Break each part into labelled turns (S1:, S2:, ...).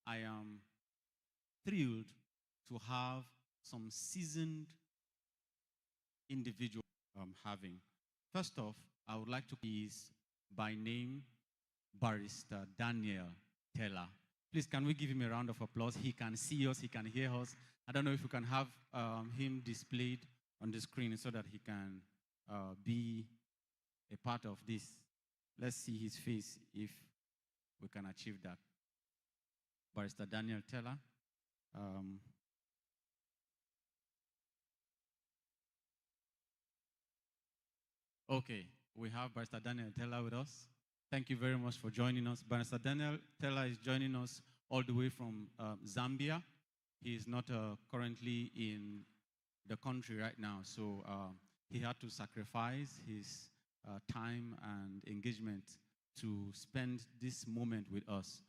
S1: I am thrilled to have some seasoned individual having. First off, I would like to please by name Barrister Daniel Taylor. Please, can we give him a round of applause? He can see us, he can hear us. I don't know if we can have him displayed on the screen so that he can be a part of this. Let's see his face if we can achieve that. Barrister Daniel Taylor. Okay, we have Barrister Daniel Taylor with us. Thank you very much for joining us. Barrister Daniel Taylor is joining us all the way from Zambia. He is not currently in the country right now, so he had to sacrifice his time and engagement to spend this moment with us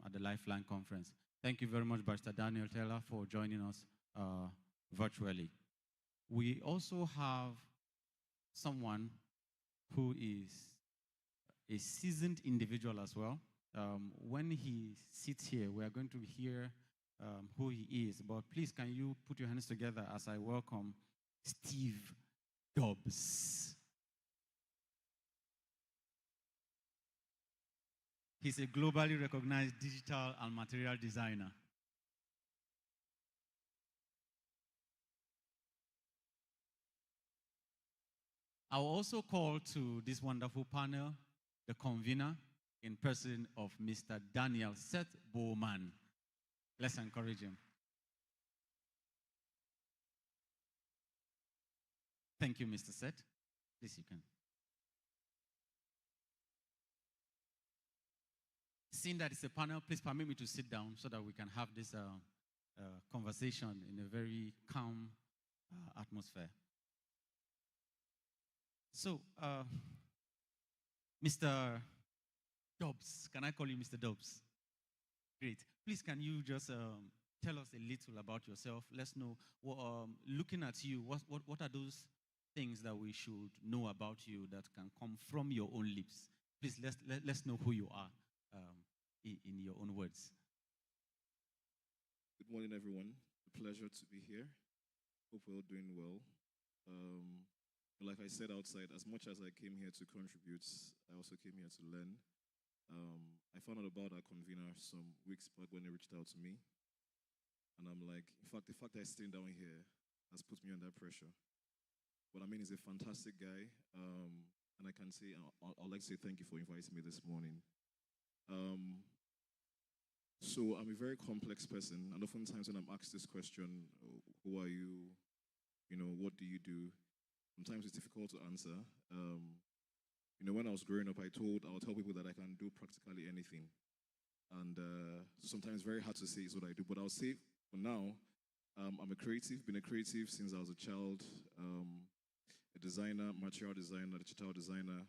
S1: at the Lifeline Conference. Thank you very much, Barrister Daniel Taylor, for joining us virtually. We also have someone who is a seasoned individual as well. When he sits here, we are going to hear who he is. But please, can you put your hands together as I welcome Steve Dobbs. He's a globally recognized digital and material designer. I'll also call to this wonderful panel the convener in person of Mr. Daniel Seth Bowman. Let's encourage him. Thank you, Mr. Seth. Please, you can. Seeing that it's a panel, please permit me to sit down so that we can have this conversation in a very calm atmosphere. So, Mr. Dobbs, can I call you Mr. Dobbs? Great. Please, can you just tell us a little about yourself? Let's know, looking at you, what are those things that we should know about you that can come from your own lips? Please, let's know who you are in your own words.
S2: Good morning, everyone. A pleasure to be here. Hope we're all doing well. Like I said outside, as much as I came here to contribute, I also came here to learn. I found out about our convener some weeks back when he reached out to me. And I'm like, in fact, the fact that I'm sitting down here has put me under pressure. But I mean, he's a fantastic guy. And I can say, I'd like to say thank you for inviting me this morning. So I'm a very complex person. And oftentimes when I'm asked this question, who are you? You know, what do you do? Sometimes it's difficult to answer. When I was growing up, I'll tell people that I can do practically anything. And sometimes very hard to say is what I do. But I'll say for now, I'm a creative, been a creative since I was a child, a designer, material designer, digital designer,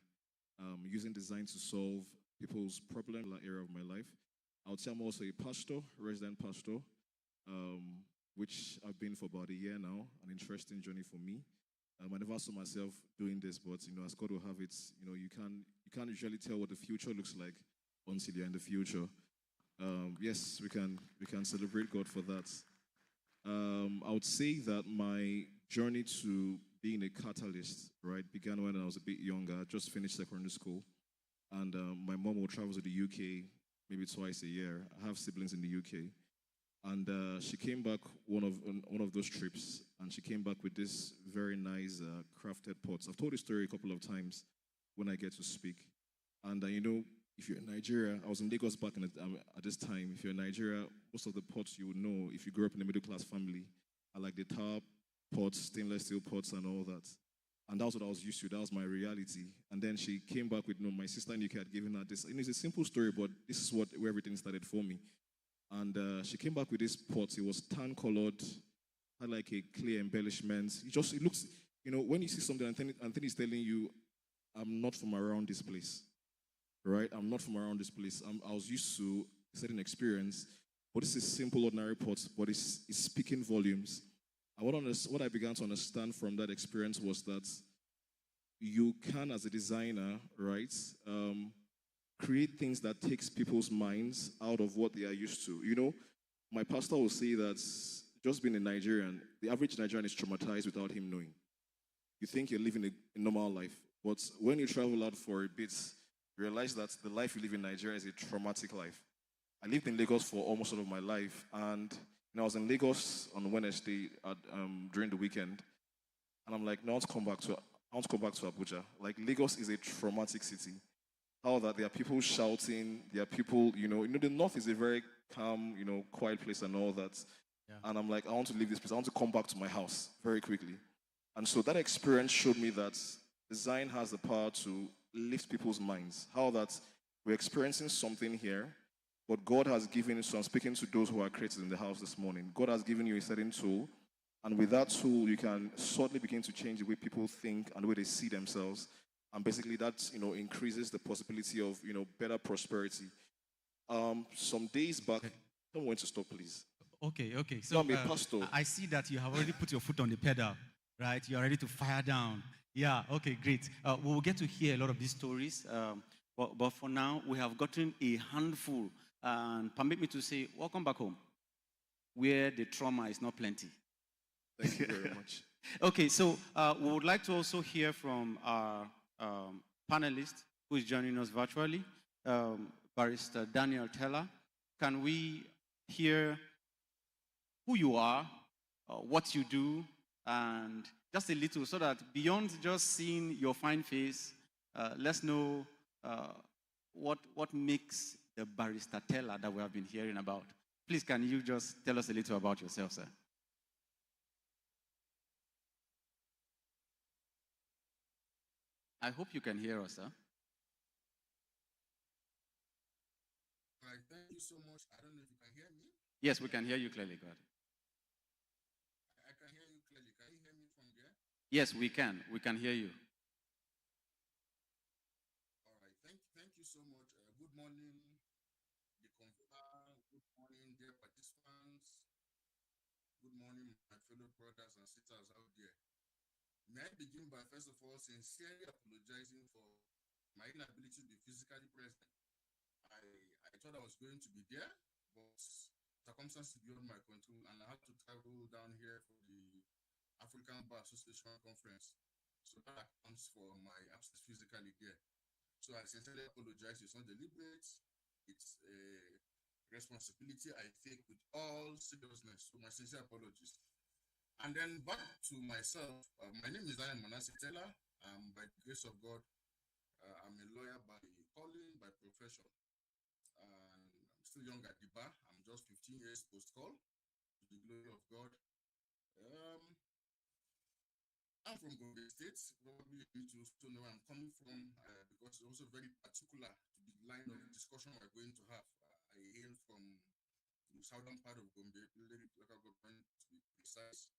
S2: using design to solve people's problems in that area of my life. I would say I'm also a pastor, resident pastor, which I've been for about a year now, an interesting journey for me. I never saw myself doing this, but as God will have it, you can't usually tell what the future looks like until you're in the future. Yes, we can celebrate God for that. I would say that my journey to being a catalyst, right, began when I was a bit younger. I just finished secondary school, and my mom will travel to the UK maybe twice a year. I have siblings in the UK. And she came back one of those trips, and she came back with this very nice crafted pots. I've told this story a couple of times when I get to speak. And if you're in Nigeria, I was in Lagos back at this time. If you're in Nigeria, most of the pots you would know, if you grew up in a middle-class family, are like the tar pots, stainless steel pots, and all that. And that was what I was used to. That was my reality. And then she came back with, my sister in UK had given her this. It's a simple story, but this is where everything started for me. And she came back with this pot. It was tan-colored, had like a clear embellishment. It looks, when you see something and then it's telling you, I'm not from around this place, right? I'm not from around this place. I was used to a certain experience, but this is simple, ordinary pot, but it's speaking volumes. And what I began to understand from that experience was that you can, as a designer, right, create things that takes people's minds out of what they are used to. You know, my pastor will say that just being a Nigerian, the average Nigerian is traumatized without him knowing. You think you're living a normal life, but when you travel out for a bit, you realize that the life you live in Nigeria is a traumatic life. I lived in Lagos for almost all of my life, and I was in Lagos on Wednesday during the weekend, and I'm like, no, I want to come back to Abuja. Like Lagos is a traumatic city. How that there are people shouting, there are people, the north is a very calm, quiet place and all that.
S1: Yeah.
S2: And I'm like, I want to leave this place. I want to come back to my house very quickly. And so that experience showed me that design has the power to lift people's minds. How that we're experiencing something here, but God has given, so I'm speaking to those who are created in the house this morning. God has given you a certain tool, and with that tool, you can suddenly begin to change the way people think and the way they see themselves. And basically that, increases the possibility of, better prosperity. Some days back, don't want to stop, please.
S1: Okay.
S2: No,
S1: So
S2: I'm a pastor.
S1: I see that you have already put your foot on the pedal, right? You are ready to fire down. Yeah, okay, great. We will get to hear a lot of these stories, but for now, we have gotten a handful. And permit me to say, welcome back home, where the trauma is not plenty.
S2: Thank you very much.
S1: Okay, so we would like to also hear from our panelist who is joining us virtually, Barrister Daniel Teller. Can we hear who you are, what you do, and just a little so that beyond just seeing your fine face, let's know what makes the Barrister Teller that we have been hearing about. Please, can you just tell us a little about yourself, sir? I hope you can hear us, sir.
S3: All right, thank you so much. I don't know if you can hear me.
S1: Yes, we can hear you clearly. Go ahead.
S3: I can hear you clearly. Can you hear me from there?
S1: Yes, we can. We can hear you.
S3: All right, thank you so much. Good morning, the convener. Good morning, dear participants. Good morning, my fellow brothers and sisters out there. May I begin by first of all sincerely apologizing for my inability to be physically present. I thought I was going to be there, but circumstances beyond my control, and I had to travel down here for the African Bar Association conference. So that accounts for my absence physically there. So I sincerely apologize. It's not deliberate. It's a responsibility I take with all seriousness. So my sincere apologies. And then back to myself. My name is Daniel Manasseh Teller. By the grace of God, I'm a lawyer by calling, by profession. And I'm still young at the bar. I'm just 15 years post-call, to the glory of God. I'm from Gombe State. Probably you need to also know where I'm coming from because it's also very particular to the line of discussion we're going to have. I hail from the southern part of Gombe, local government to be precise.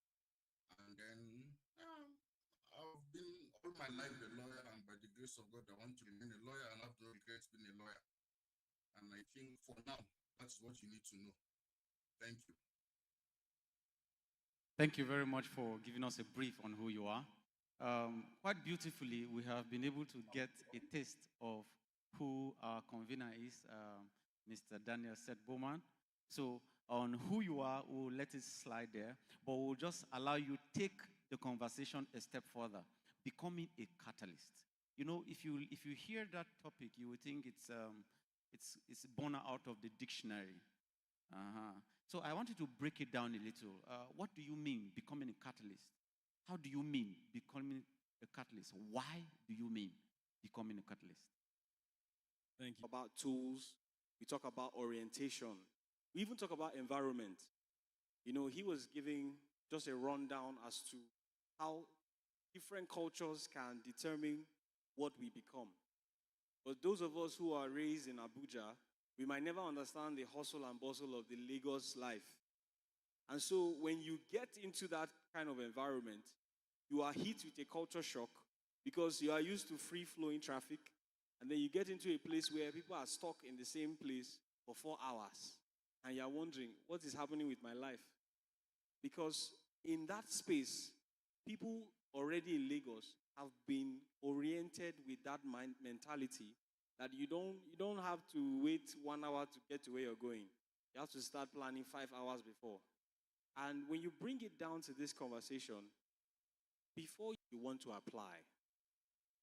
S3: And then I've been all my life a lawyer, and by the grace of God, I want to remain a lawyer and have no regrets being a lawyer. And I think for now, that's what you need to know. Thank you.
S1: Thank you very much for giving us a brief on who you are. Quite beautifully, we have been able to get a taste of who our convener is, Mr. Daniel Bowman. So on who you are, we'll let it slide there, but we'll just allow you take the conversation a step further, becoming a catalyst. You know, if you hear that topic, you would think it's born out of the dictionary. Uh-huh. So I wanted to break it down a little. What do you mean becoming a catalyst? How do you mean becoming a catalyst? Why do you mean becoming a catalyst?
S4: Thank you. About tools, we talk about orientation, we even talk about environment. You know, he was giving just a rundown as to how different cultures can determine what we become. But those of us who are raised in Abuja, we might never understand the hustle and bustle of the Lagos life. And so when you get into that kind of environment, you are hit with a culture shock because you are used to free-flowing traffic, and then you get into a place where people are stuck in the same place for 4 hours, and you're wondering, what is happening with my life? Because in that space, people already in Lagos have been oriented with that mentality That you don't have to wait 1 hour to get to where you're going. You have to start planning 5 hours before. And when you bring it down to this conversation, before you want to apply,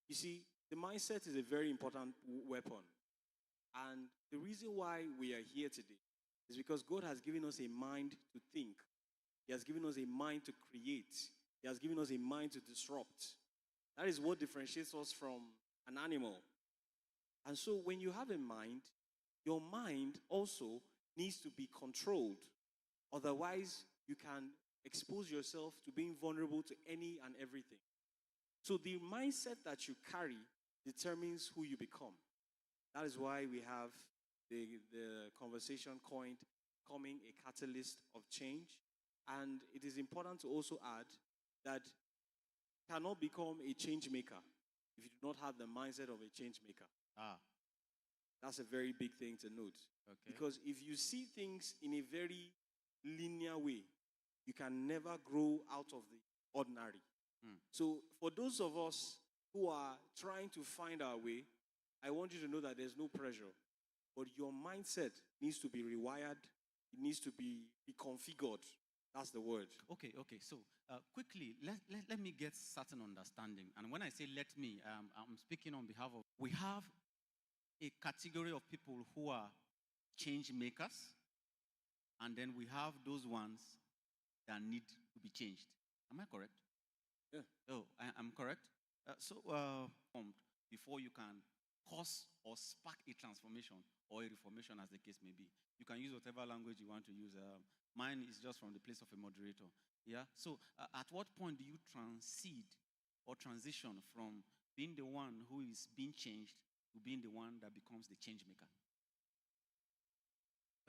S4: you see, the mindset is a very important weapon. And the reason why we are here today is because God has given us a mind to think. He has given us a mind to create. He has given us a mind to disrupt. That is what differentiates us from an animal. And so when you have a mind, your mind also needs to be controlled. Otherwise, you can expose yourself to being vulnerable to any and everything. So the mindset that you carry determines who you become. That is why we have the conversation coined becoming a catalyst of change. And it is important to also add that you cannot become a change maker if you do not have the mindset of a change maker.
S1: Ah,
S4: That's a very big thing to note.
S1: okay.
S4: Because if you see things in a very linear way, you can never grow out of the ordinary. So, for those of us who are trying to find our way, I want you to know that there's no pressure. But your mindset needs to be rewired, it needs to be reconfigured. That's the word.
S1: Okay. So quickly, let me get certain understanding. And when I say let me, I'm speaking on behalf of. We have a category of people who are change makers, and then we have those ones that need to be changed. Am I correct?
S4: Yeah.
S1: Oh, I'm correct. Before you can cause or spark a transformation or a reformation, as the case may be, you can use whatever language you want to use. Mine is just from the place of a moderator. Yeah. So, at what point do you transition from being the one who is being changed to being the one that becomes the change maker?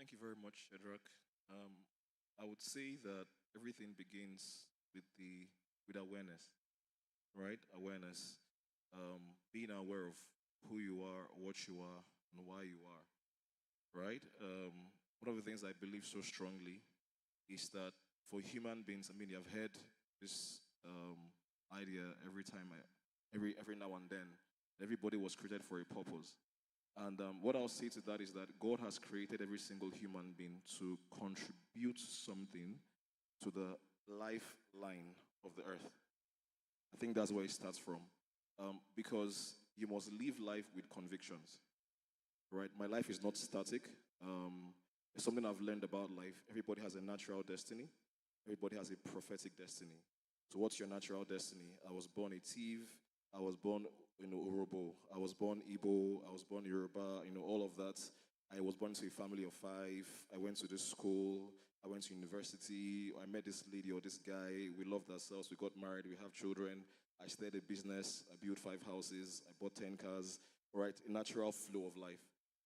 S2: Thank you very much, Edrak. I would say that everything begins with awareness, right? Awareness, being aware of who you are, what you are, and why you are, right? One of the things I believe so strongly is that for human beings, I mean, I've heard this idea every now and then. Everybody was created for a purpose. And what I'll say to that is that God has created every single human being to contribute something to the lifeline of the earth. I think that's where it starts from. Because you must live life with convictions, right? My life is not static. It's something I've learned about life. Everybody has a natural destiny. Everybody has a prophetic destiny. So what's your natural destiny? I was born a thief. I was born, Urobo. I was born Igbo. I was born Yoruba. All of that. I was born to a family of 5. I went to this school. I went to university. I met this lady or this guy. We loved ourselves. We got married. We have children. I started a business. I built 5 houses. I bought 10 cars. Right? A natural flow of life.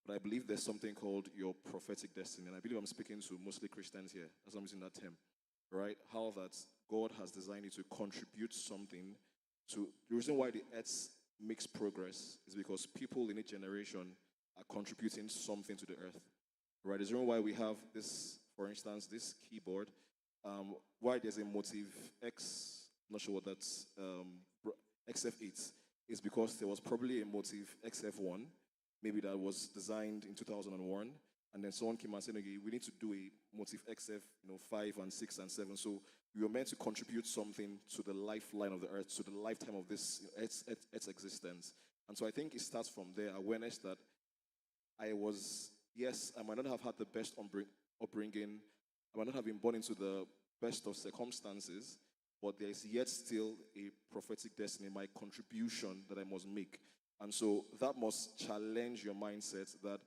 S2: But I believe there's something called your prophetic destiny. And I believe I'm speaking to mostly Christians here. That's why I'm using that term. Right? How that God has designed you to contribute something to. The reason why the earth makes progress is because people in each generation are contributing something to the earth. Right? There's a reason why we have this, for instance, this keyboard. Why there's a Motive X, I'm not sure what that's, XF8, is because there was probably a Motive XF1, maybe that was designed in 2001, and then someone came and said, okay, we need to do a Motive XF, 5 and 6 and 7. So we were meant to contribute something to the lifeline of the earth, to the lifetime of this Earth's existence. And so I think it starts from there, awareness that I might not have had the best upbringing. I might not have been born into the best of circumstances, but there is yet still a prophetic destiny, my contribution that I must make. And so that must challenge your mindset that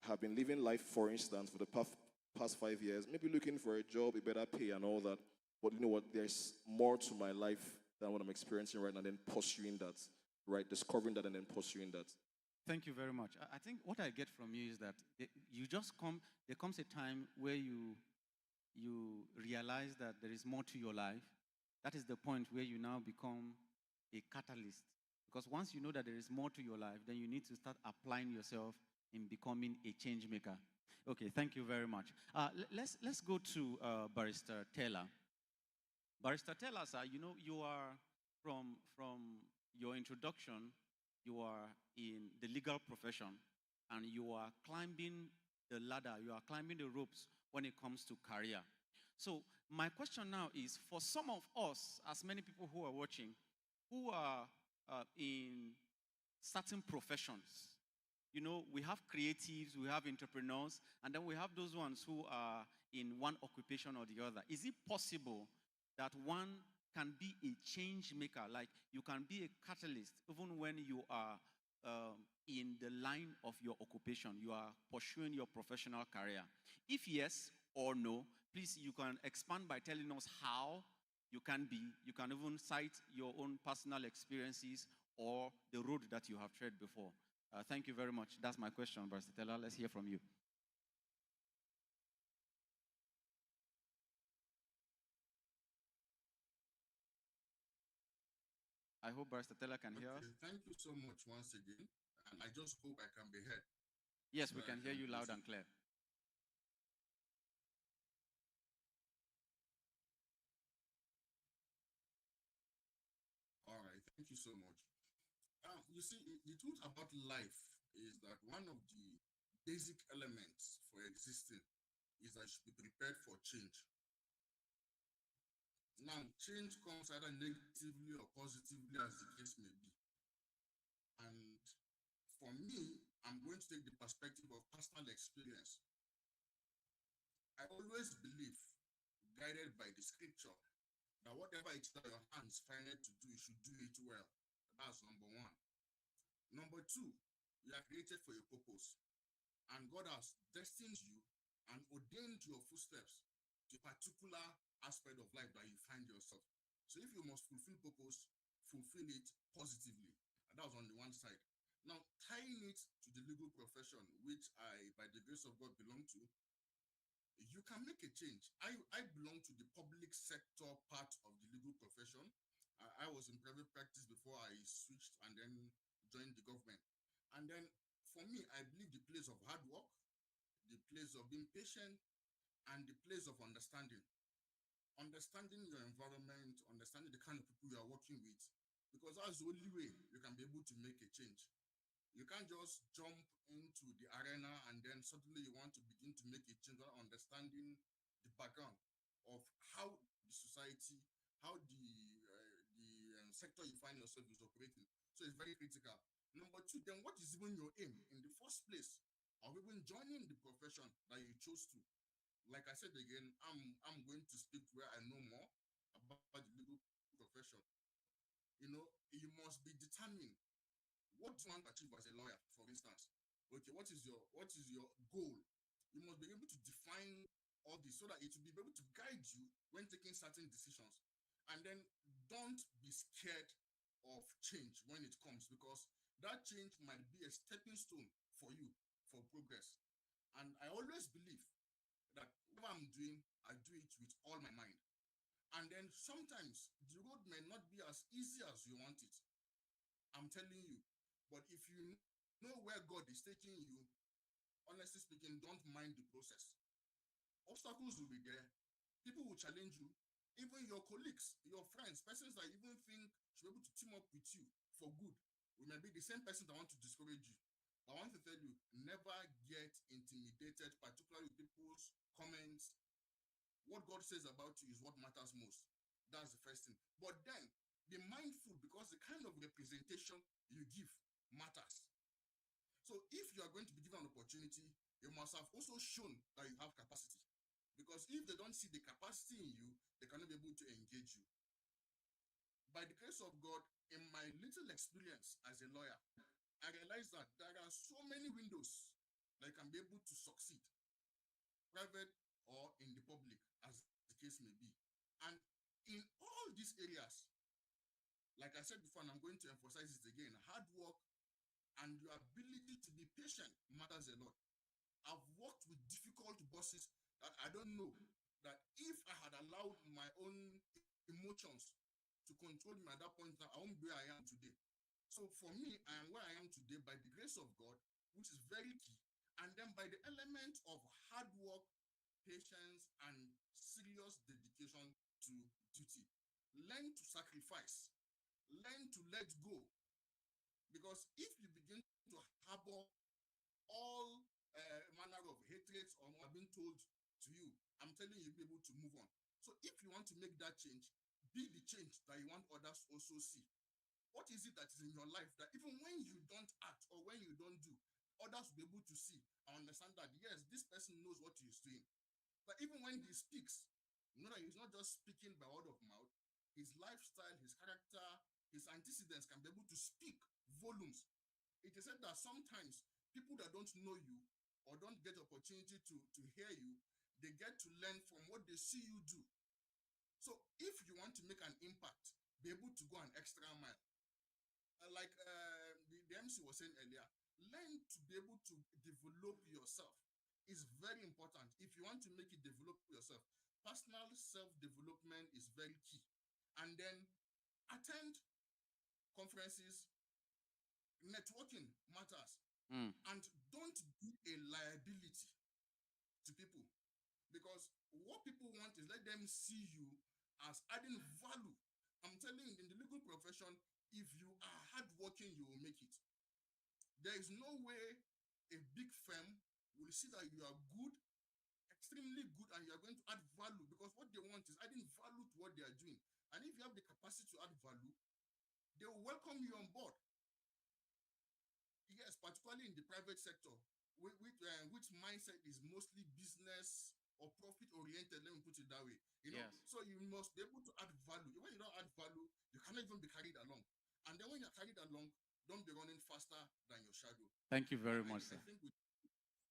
S2: I have been living life, for instance, for the past 5 years, maybe looking for a job, a better pay and all that. But you know what? There's more to my life than what I'm experiencing right now, and then pursuing that, right? Discovering that and then pursuing that.
S1: Thank you very much. I think what I get from you is that there comes a time where you realize that there is more to your life. That is the point where you now become a catalyst. Because once you know that there is more to your life, then you need to start applying yourself in becoming a change maker. Okay, thank you very much. Let's go to Barrister Taylor. Barrister Taylor, sir, you are from your introduction, you are in the legal profession and you are climbing the ladder, you are climbing the ropes when it comes to career. So my question now is, for some of us, as many people who are watching, who are in certain professions, you know, we have creatives, we have entrepreneurs, and then we have those ones who are in one occupation or the other. Is it possible that one can be a change maker, like you can be a catalyst even when you are in the line of your occupation, you are pursuing your professional career? If yes or no, please, you can expand by telling us how you can be. You can even cite your own personal experiences or the road that you have tread before. Thank you very much. That's my question, Brother Stella. Let's hear from you. I hope Brother Stella can hear us.
S3: Okay, thank you so much once again. And I just hope I can be heard.
S1: Yes,
S3: so
S1: we can hear you loud and clear.
S3: All right, thank you so much. You see, the truth about life is that one of the basic elements for existing is that you should be prepared for change. Now, change comes either negatively or positively, as the case may be. And for me, I'm going to take the perspective of personal experience. I always believe, guided by the scripture, that whatever it is that your hands find it to do, you should do it well. That's number one. Number two, you are created for a purpose, and God has destined you and ordained your footsteps to a particular aspect of life that you find yourself. So if you must fulfill purpose, fulfill it positively. And that was on the one side. Now, tying it to the legal profession, which I, by the grace of God, belong to, you can make a change. I belong to the public sector part of the legal profession. I was in private practice before I switched and then joined the government. And then for me, I believe the place of hard work, the place of being patient, and the place of understanding. Understanding your environment, understanding the kind of people you are working with, because that's the only way you can be able to make a change. You can't just jump into the arena and then suddenly you want to begin to make a change without understanding the background of how the society, how the sector you find yourself is operating. So it's very critical. Number two, then what is even your aim in the first place of even joining the profession that you chose to? Like I said again, I'm going to speak where I know more about the legal profession. You know, you must be determined. What do you want to achieve as a lawyer, for instance? Okay, what is your goal? You must be able to define all this so that it will be able to guide you when taking certain decisions. And then don't be scared of change when it comes, because that change might be a stepping stone for you for progress. And I always believe that whatever I'm doing, I do it with all my mind. And then sometimes the road may not be as easy as you want it. I'm telling you. But if you know where God is taking you, honestly speaking, don't mind the process. Obstacles will be there. People will challenge you. Even your colleagues, your friends, persons that even think should be able to team up with you for good, we may be the same person that want to discourage you. But I want to tell you, never get intimidated, particularly with people's comments. What God says about you is what matters most. That's the first thing. But then be mindful, because the kind of representation you give matters. So if you are going to be given an opportunity, you must have also shown that you have capacity. Because if they don't see the capacity in you, they cannot be able to engage you. By the grace of God, in my little experience as a lawyer, I realized that there are so many windows that you can be able to succeed, private or in the public, as the case may be. And in all these areas, like I said before, and I'm going to emphasize it again, hard work and your ability to be patient matters a lot. I've worked with difficult bosses that I don't know that if I had allowed my own emotions to control me at that point, I won't be where I am today. So for me, I am where I am today by the grace of God, which is very key. And then by the element of hard work, patience, and serious dedication to duty. Learn to sacrifice. Learn to let go. Because if you begin to harbor all manner of hatreds or what being told to you, I'm telling you, you'll be able to move on. So if you want to make that change, be the change that you want others also see. What is it that is in your life that even when you don't act or when you don't do, others will be able to see and understand that, yes, this person knows what he's doing. But even when he speaks, you know that he's not just speaking by word of mouth, his lifestyle, his character, his antecedents can be able to speak volumes. It is said that sometimes people that don't know you or don't get opportunity to hear you, they get to learn from what they see you do. So if you want to make an impact, be able to go an extra mile. Like the MC was saying earlier, learn to be able to develop yourself is very important. If you want to make it develop yourself, personal self-development is very key. And then attend conferences, networking matters. And don't be a liability to people. Because what people want is let them see you as adding value. I'm telling you, in the legal profession, if you are hardworking, you will make it. There is no way a big firm will see that you are good, extremely good, and you are going to add value, because what they want is adding value to what they are doing. And if you have the capacity to add value, they will welcome you on board. Yes, particularly in the private sector, which mindset is mostly business or profit oriented. Let me put it that way. You know,
S1: Yes.
S3: so you must be able to add value. When you don't add value, you cannot even be carried along. And then when you're carried along, don't be running faster than your shadow.
S1: Thank you very much, sir.
S3: I think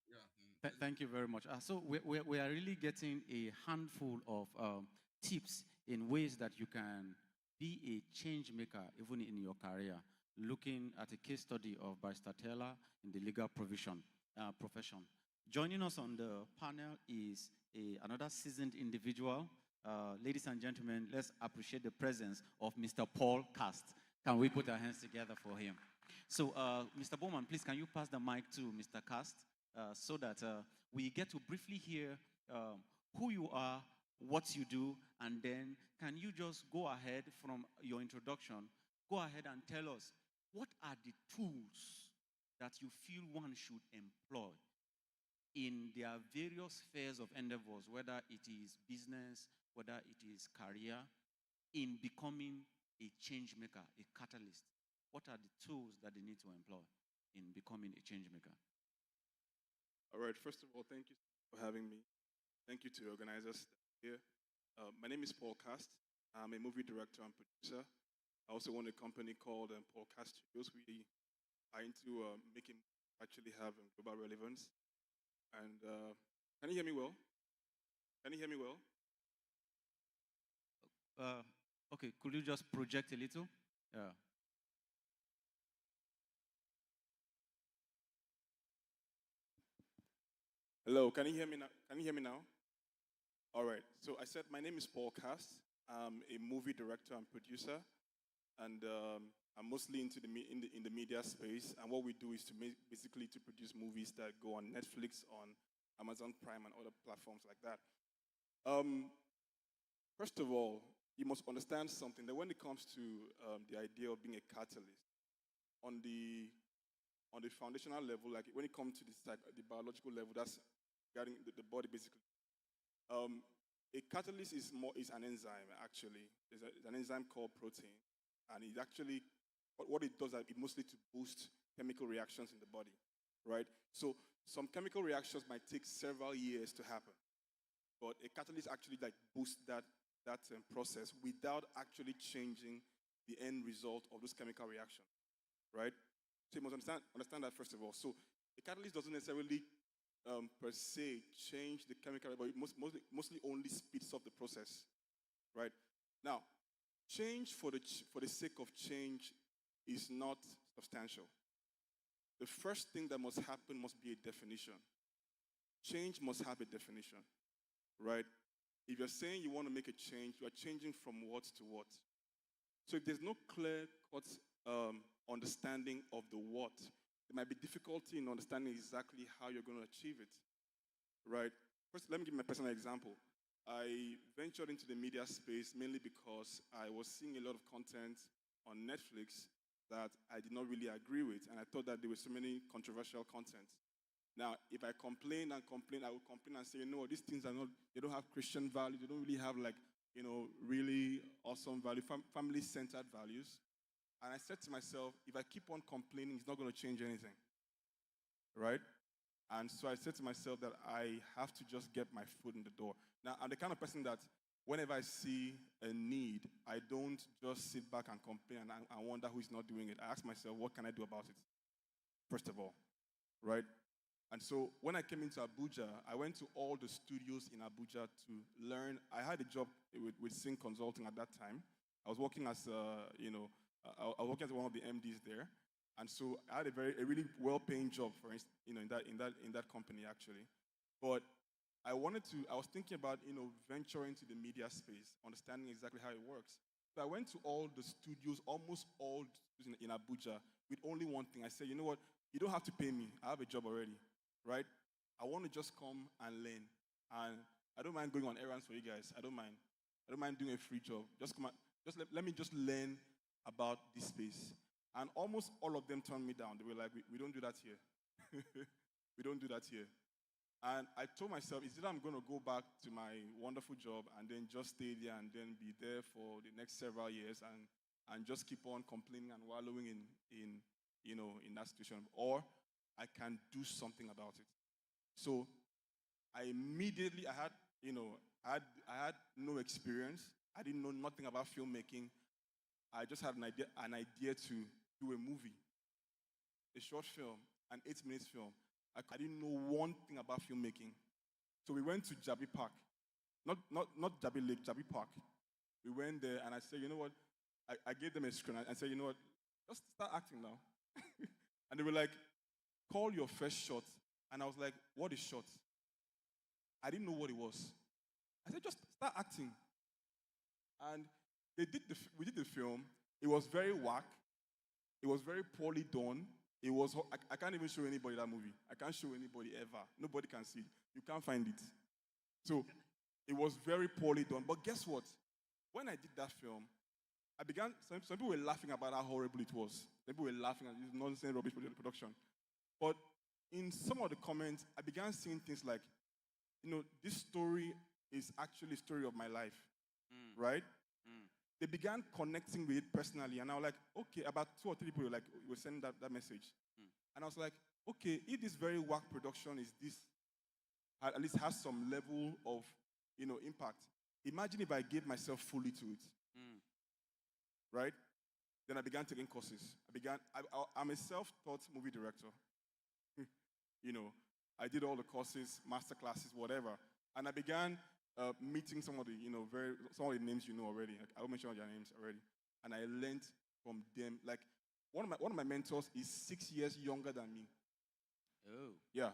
S3: yeah.
S1: Thank you very much. So we are really getting a handful of tips in ways that you can be a change maker even in your career. Looking at a case study of Barrister Taylor in the legal profession. Joining us on the panel is another seasoned individual. Ladies and gentlemen, let's appreciate the presence of Mr. Paul Cast. Can we put our hands together for him? So, Mr. Bowman, please, can you pass the mic to Mr. Cast so that we get to briefly hear who you are, what you do, and then can you just go ahead from your introduction, go ahead and tell us what are the tools that you feel one should employ in their various spheres of endeavors, whether it is business, whether it is career, in becoming a change maker, a catalyst. What are the tools that they need to employ in becoming a change maker?
S5: All right, first of all, thank you for having me. Thank you to the organizers here. My name is Paul Cast. I'm a movie director and producer. I also own a company called Paul Cast Studios. We are into making actually have global relevance. And can you hear me well? Can you hear me well?
S1: Okay, could you just project a little? Yeah.
S5: Hello, can you hear me now? Can you hear me now? All right. So I said my name is Paul Cast. I'm a movie director and producer, and I'm mostly into in the media space. And what we do is to basically to produce movies that go on Netflix, on Amazon Prime, and other platforms like that. First of all, you must understand something that when it comes to the idea of being a catalyst, on the foundational level, like when it comes to the biological level, that's regarding the body basically. A catalyst is an enzyme actually. There's an enzyme called protein, and it actually what it does is it mostly to boost chemical reactions in the body, right? So some chemical reactions might take several years to happen, but a catalyst actually like boosts that process without actually changing the end result of those chemical reactions, right? So you must understand that first of all. So a catalyst doesn't necessarily per se change the chemical, but it mostly only speeds up the process, right? Now, change for the sake of change is not substantial. The first thing that must happen must be a definition. Change must have a definition, right? If you're saying you want to make a change, you are changing from what to what. So if there's no clear-cut understanding of the what, there might be difficulty in understanding exactly how you're going to achieve it, right? First, let me give you my personal example. I ventured into the media space mainly because I was seeing a lot of content on Netflix that I did not really agree with, and I thought that there were so many controversial content. Now, if I complain and complain, I will complain and say, these things are not, they don't have Christian value, they don't really have really awesome value, family-centered values. And I said to myself, if I keep on complaining, it's not going to change anything, right? And so I said to myself that I have to just get my foot in the door. Now, I'm the kind of person that whenever I see a need, I don't just sit back and complain and wonder who's not doing it. I ask myself, what can I do about it? First of all, right? And so when I came into Abuja, I went to all the studios in Abuja to learn. I had a job with Sync Consulting at that time. I was working as, I was working as one of the MDs there. And so I had a really well-paying job, for instance, in that company actually. But I was thinking about, venturing into the media space, understanding exactly how it works. So I went to all the studios, almost all studios in Abuja, with only one thing. I said, you know what? You don't have to pay me. I have a job already, right? I want to just come and learn. And I don't mind going on errands for you guys. I don't mind. I don't mind doing a free job. Just come on, let me just learn about this space. And almost all of them turned me down. They were like, we don't do that here. We don't do that here. And I told myself, is it I'm going to go back to my wonderful job and then just stay there and then be there for the next several years and just keep on complaining and wallowing in that situation, or I can do something about it. So I had no experience. I didn't know nothing about filmmaking. I just had an idea to do a movie, a short film, an 8-minute film. I didn't know one thing about filmmaking. So we went to Jabi Park. Not Jabi Lake, Jabi Park. We went there and I said, you know what? I gave them a screen and said, you know what? Just start acting now. And they were like, call your first shot. And I was like, what is shot? I didn't know what it was. I said, just start acting. And we did the film. It was very whack. It was very poorly done. I can't even show anybody that movie. I can't show anybody ever. Nobody can see it. You can't find it. So it was very poorly done. But guess what? When I did that film, some people were laughing about how horrible it was. People were laughing at this nonsense rubbish production. But in some of the comments, I began seeing things like, this story is actually a story of my life, right? They began connecting with it personally, and I was like, okay, about 2 or 3 people were sending that message. And I was like, okay, if this very whack production is this, at least has some level of, impact, imagine if I gave myself fully to it, right? Then I began taking courses. I'm a self-taught movie director. I did all the courses, master classes, whatever. And I began meeting some of the names you know already. I will mention all their names already. And I learned from them. Like one of my mentors is 6 years younger than me.
S1: Oh.
S5: Yeah.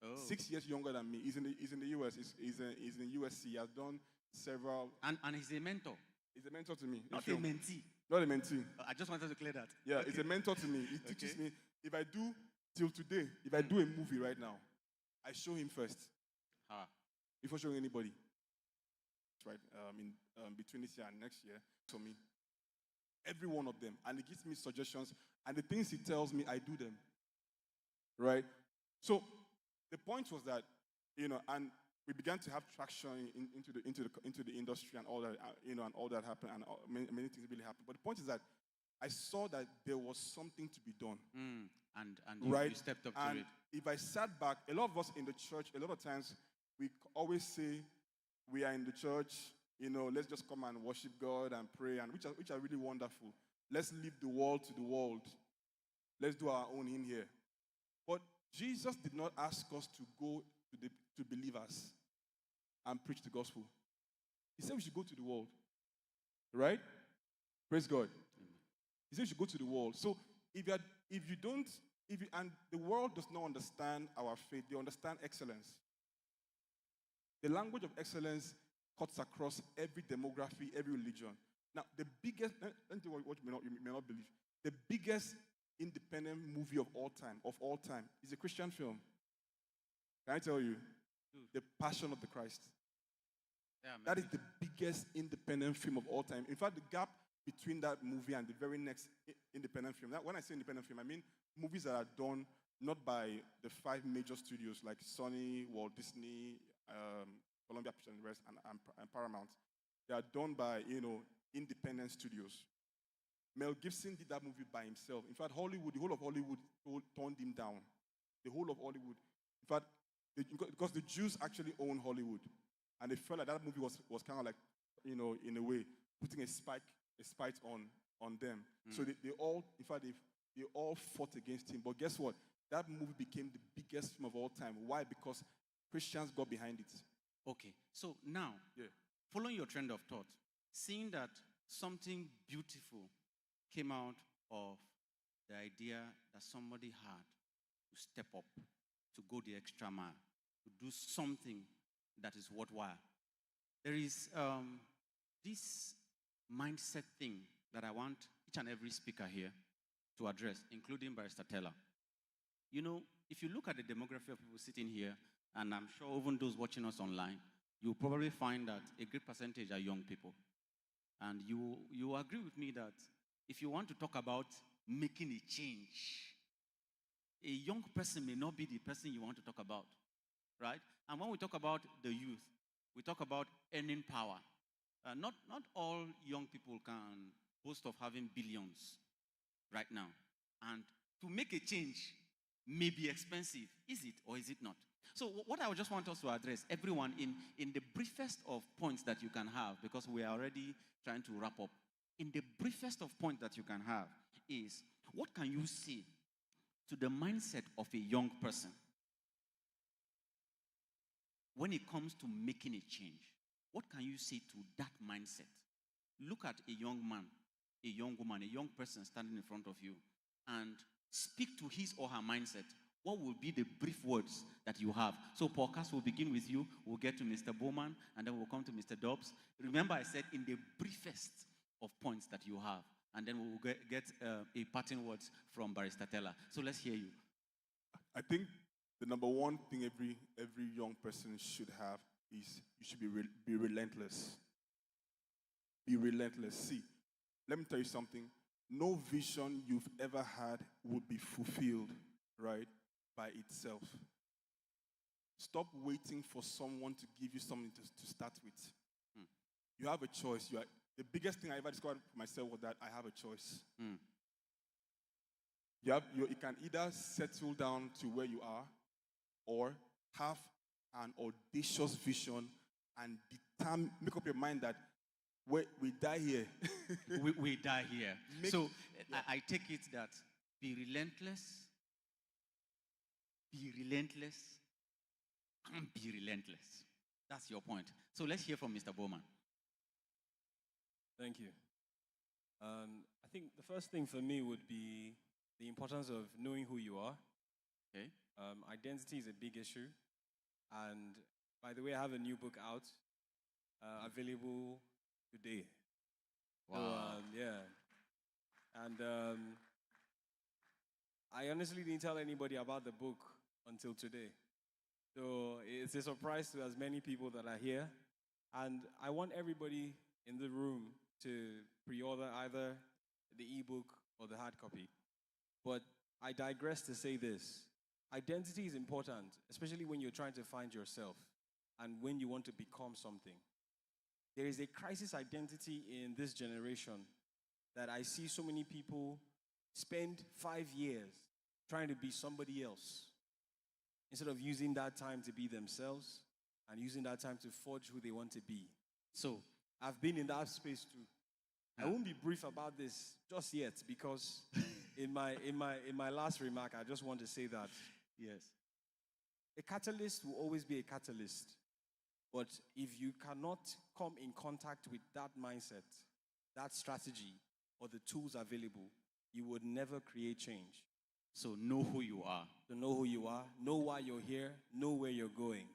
S1: Oh.
S5: 6 years younger than me. He's in the US. He's in USC. He has done several.
S1: And he's a mentor.
S5: He's a mentor to me.
S1: Not a mentee.
S5: Not a mentee.
S1: I just wanted to clear that.
S5: Yeah,
S1: okay.
S5: He's a mentor to me. He teaches me. If I do till today, if I do a movie right now, I show him first. Before showing anybody. Right? Between this year and next year, for me. Every one of them. And he gives me suggestions. And the things he tells me, I do them. Right? So the point was that, and we began to have traction into the industry and all that, and all that happened, and many things really happened. But the point is that I saw that there was something to be done.
S1: And
S5: right?
S1: you stepped up
S5: and
S1: to it.
S5: If I sat back, a lot of us in the church, a lot of times, we always say, we are in the church, let's just come and worship God and pray, and which are really wonderful. Let's leave the world to the world. Let's do our own in here. But Jesus did not ask us to go to believers and preach the gospel. He said we should go to the world. Right? Praise God. He said we should go to the world. So and the world does not understand our faith, they understand excellence. The language of excellence cuts across every demography, every religion. Now, the biggest, let me tell you what you may not believe. The biggest independent movie of all time, is a Christian film. Can I tell you? The Passion of the Christ.
S1: Yeah,
S5: that is the biggest independent film of all time. In fact, the gap between that movie and the very next independent film. When I say independent film, I mean movies that are done not by the 5 major studios like Sony, Walt Disney, Columbia Pictures and the rest, and Paramount. They are done by, independent studios. Mel Gibson did that movie by himself. In fact, Hollywood, the whole of Hollywood turned him down. The whole of Hollywood. In fact, because the Jews actually own Hollywood. And they felt like that movie was kind of like, in a way, putting a spite on them. So they all, in fact, they all fought against him. But guess what? That movie became the biggest film of all time. Why? Because Christians got behind it.
S1: Okay, so now, following your trend of thought, seeing that something beautiful came out of the idea that somebody had to step up, to go the extra mile, to do something that is worthwhile. There is this mindset thing that I want each and every speaker here to address, including Barrister Teller. If you look at the demography of people sitting here, and I'm sure even those watching us online, you'll probably find that a great percentage are young people. And you agree with me that if you want to talk about making a change, a young person may not be the person you want to talk about, right? And when we talk about the youth, we talk about earning power. Not all young people can boast of having billions right now. And to make a change may be expensive. Is it or is it not? So what I just want us to address, everyone, in the briefest of points that you can have, because we are already trying to wrap up, in the briefest of points that you can have is, what can you say to the mindset of a young person when it comes to making a change? What can you say to that mindset? Look at a young man, a young woman, a young person standing in front of you, and speak to his or her mindset. What will be the brief words that you have? So podcast will begin with you. We'll get to Mr. Bowman, and then we'll come to Mr. Dobbs. Remember, I said in the briefest of points that you have, and then we will get a parting words from Barrister Teller. So let's hear you.
S5: I think the number one thing every young person should have is you should be relentless. Be relentless. See, let me tell you something. No vision you've ever had would be fulfilled, right, by itself. Stop waiting for someone to give you something to start with. You have a choice. The biggest thing I ever discovered for myself was that I have a choice. You can either settle down to where you are or have an audacious vision and make up your mind that we die here.
S1: we die here. I take it that be relentless, and be relentless. That's your point. So let's hear from Mr. Bowman.
S4: Thank you. I think the first thing for me would be the importance of knowing who you are.
S1: Okay.
S4: Identity is a big issue. And by the way, I have a new book out, available today.
S1: Wow.
S4: So, yeah. And I honestly didn't tell anybody about the book until today. So it's a surprise to as many people that are here. And I want everybody in the room to pre-order either the ebook or the hard copy. But I digress to say this. Identity is important, especially when you're trying to find yourself and when you want to become something. There is a crisis identity in this generation that I see so many people spend 5 years trying to be somebody else instead of using that time to be themselves and using that time to forge who they want to be. So I've been in that space too. I won't be brief about this just yet because in my last remark, I just want to say that
S1: Yes.
S4: a catalyst will always be a catalyst. But if you cannot come in contact with that mindset, that strategy, or the tools available, you would never create change.
S1: So know who you are.
S4: So know who you are, know why you're here, know where you're going.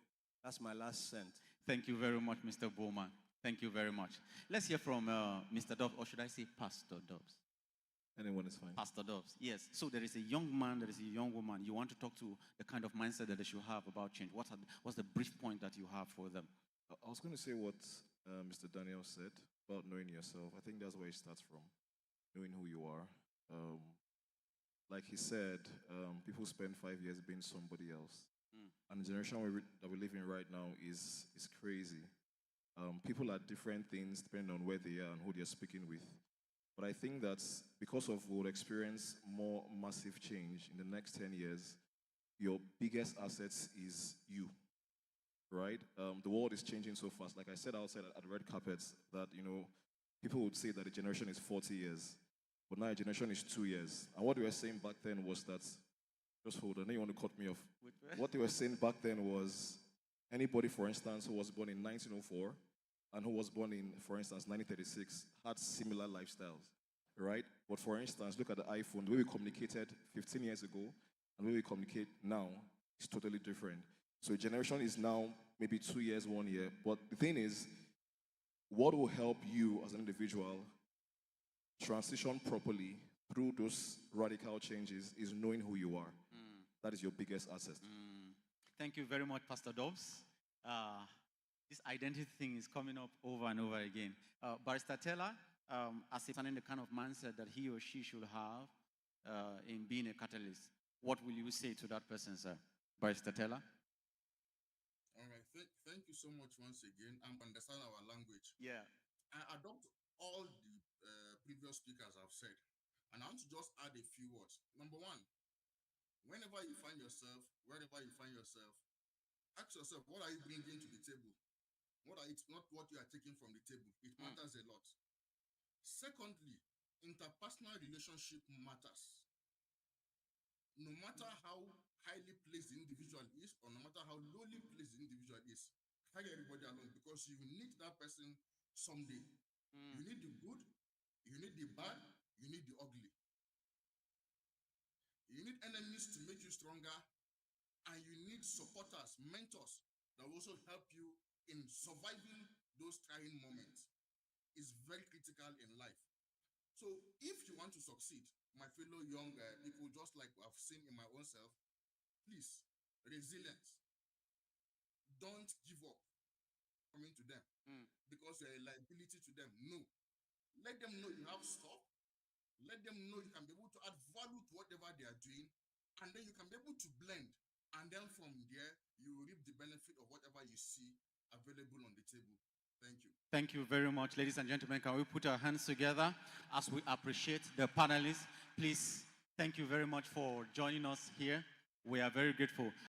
S4: That's my last cent.
S1: Thank you very much, Mr. Bowman. Thank you very much. Let's hear from Mr. Dobbs, or should I say Pastor Dobbs?
S2: Anyone is fine.
S1: Pastor Dobbs, yes. So there is a young man, there is a young woman. You want to talk to the kind of mindset that they should have about change. What's the brief point that you have for them?
S2: I was going to say what Mr. Daniel said. about knowing yourself. I think that's where it starts from, knowing who you are. Like he said, people spend 5 years being somebody else. And the generation that we live in right now is crazy. People are different things depending on where they are and who they're speaking with. But I think that because of we'll experience more massive change in the next 10 years, your biggest assets is you, right? The world is changing so fast. Like I said outside at the red carpets, that people would say that a generation is 40 years, but now a generation is 2 years. And what they were saying back then was that, just hold on, you want to cut me off. What they were saying back then was anybody, for instance, who was born in 1904 and who was born in, for instance, 1936 had similar lifestyles, right? But for instance, look at the iPhone. The way we communicated 15 years ago and the way we communicate now is totally different. So a generation is now maybe 2 years, 1 year. But the thing is, what will help you as an individual transition properly through those radical changes is knowing who you are. That is your biggest asset.
S1: Thank you very much, Pastor Dobbs. This identity thing is coming up over and over again. Barrister Taylor, as a the kind of mindset that he or she should have in being a catalyst, what will you say to that person, sir? Barrister Taylor?
S3: All right. Thank you so much once again. And understand our language.
S1: Yeah.
S3: I adopt all the previous speakers have said. And I want to just add a few words. Number one, whenever you find yourself, wherever you find yourself, ask yourself, what are you bringing to the table? It's not what you are taking from the table. It matters a lot. Secondly, interpersonal relationship matters. No matter how highly placed the individual is, or no matter how lowly placed the individual is, carry everybody along because you need that person someday. You need the good, you need the bad, you need the ugly. You need enemies to make you stronger, and you need supporters, mentors that will also help you in surviving those trying moments. It's very critical in life. So if you want to succeed, my fellow young people, just like I've seen in my own self, please, resilience. Don't give up coming to them because you're a liability to them. No. Let them know you have stuff. Let them know you can be able to add value to whatever they are doing, and then you can be able to blend. And then from there, you will reap the benefit of whatever you see available on the table. Thank you.
S1: Thank you very much, ladies and gentlemen. Can we put our hands together as we appreciate the panelists? Please, thank you very much for joining us here. We are very grateful.